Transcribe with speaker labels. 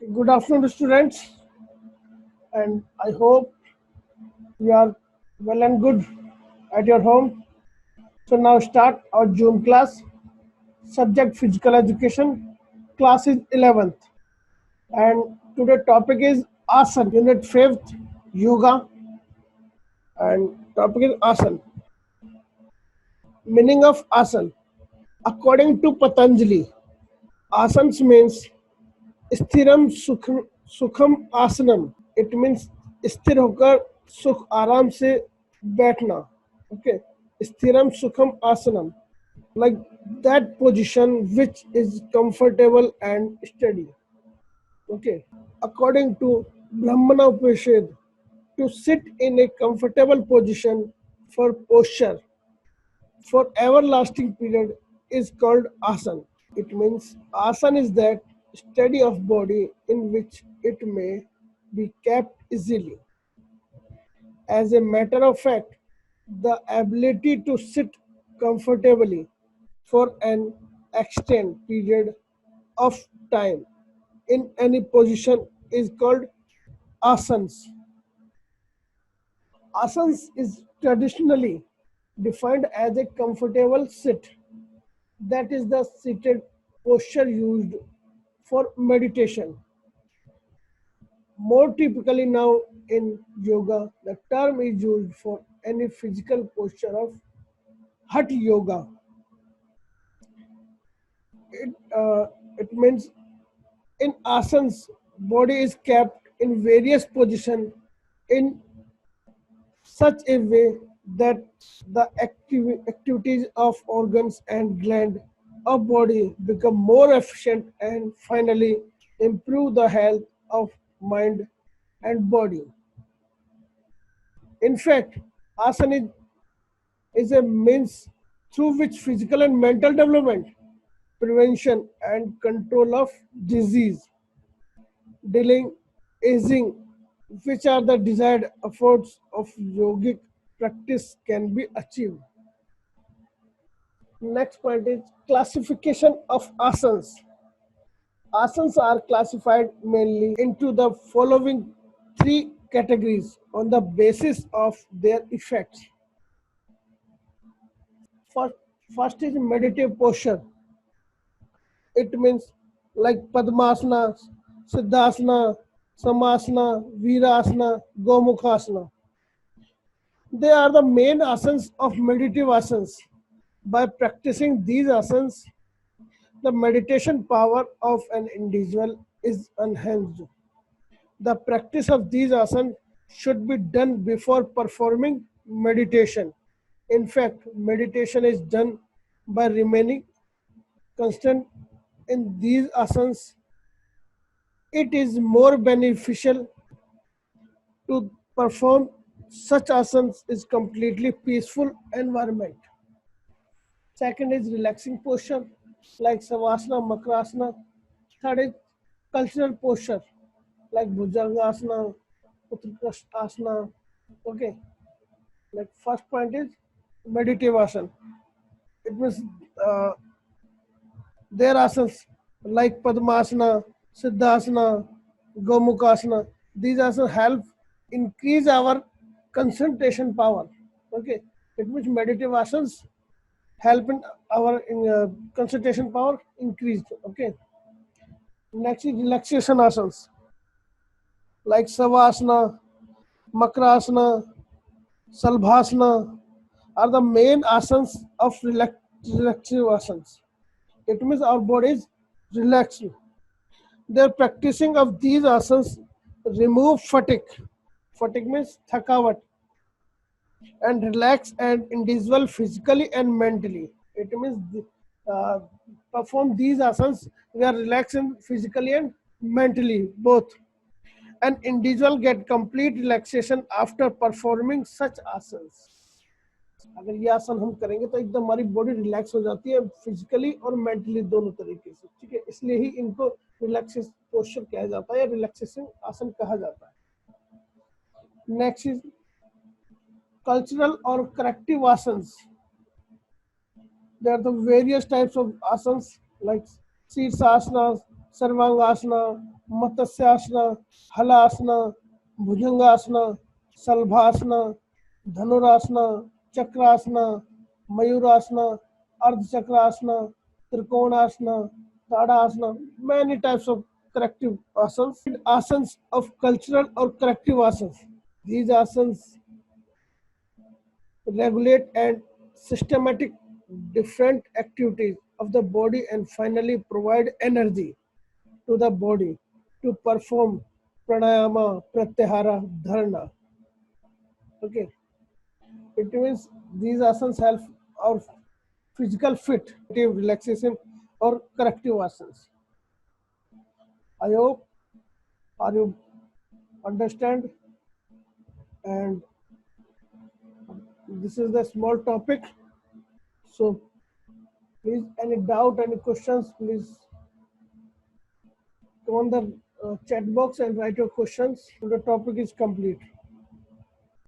Speaker 1: Good afternoon, students, and I hope you are well and good at your home. So now start our Zoom class. Subject physical education. Class is 11th, and today topic is Asan. Unit 5th, yoga, and topic is Asan. Meaning of Asan. According to Patanjali, Asans means स्थिरम सुखम आसनम. It means स्थिर होकर सुख आराम से बैठना. Okay. स्थिरम सुखम आसनम, like that position which is comfortable and steady. Okay. According to Brahmana Upanishad, to sit in a comfortable position for posture for everlasting period is called asan. It means asan is that study of body in which it may be kept easily. As a matter of fact, the ability to sit comfortably for an extended period of time in any position is called asans. Asans is traditionally defined as a comfortable sit. That is the seated posture used for meditation. More typically now in yoga, the term is used for any physical posture of hatha yoga. It, uh, it means in asanas, body is kept in various positions in such a way that the activities of organs and gland of body become more efficient and finally improve the health of mind and body. In fact, asana is a means through which physical and mental development, prevention and control of disease, dealing, aging, which are the desired efforts of yogic practice can be achieved. Next point is classification of asanas. Asanas are classified mainly into the following three categories on the basis of their effects. First, first is meditative posture. It means like Padmasana, Siddhasana, Samasana, Virasana, Gomukhasana. They are the main asanas of meditative asanas. By practicing these asanas, the meditation power of an individual is enhanced. The practice of these asanas should be done before performing meditation. In fact, meditation is done by remaining constant in these asanas. It is more beneficial to perform such asanas is completely peaceful environment. Second is relaxing posture like Savasana, Makrasana. Third is cultural posture like Bhujangasana, Utkarashasana. Okay, like first point is meditative asana. It means uh, their asanas like Padmasana, Siddhasana, Gomukhasana. These asanas help increase our concentration power. Okay, it means meditative asanas help in our concentration power increased. Okay, next is relaxation asanas like Savasana, Makrasana, Salbhasana are the main asanas of relaxing asanas. It means our body is relaxed. The practicing of these asanas remove fatigue. Fatigue means thakawat and relax and individual physically and mentally. It means uh, perform these asanas, we are relaxing physically and mentally both. An individual get complete relaxation after performing such asanas. अगर ये आसन हम करेंगे तो एकदम हमारी body relax हो जाती है फिजिकली और मेंटली दोनों तरीके से. ठीक है, इसलिए ही इनको रिलैक्सेशन पोस्चर कहा जाता है या रिलैक्सेशन आसन कहा जाता है. Next is cultural or corrective asanas. There are the various types of asanas like Sirsasana, Sarvangasana, Matsyasana, Halasana, Bhujangasana, Salabhasana, Dhanurasana, Chakrasana, Mayurasana, Ardhachakrasana, Trikonasana, tadasana, many types of corrective asanas. Asanas of cultural or corrective asanas. These asanas regulate and systematic different activities of the body and finally provide energy to the body to perform pranayama, pratyahara, dharana. Okay, it means these asanas help our physical fit, relaxation or corrective asanas. I hope are you understand, and this is the small topic. So please, any doubt, any questions, please go on the chat box and write your questions. The topic is complete.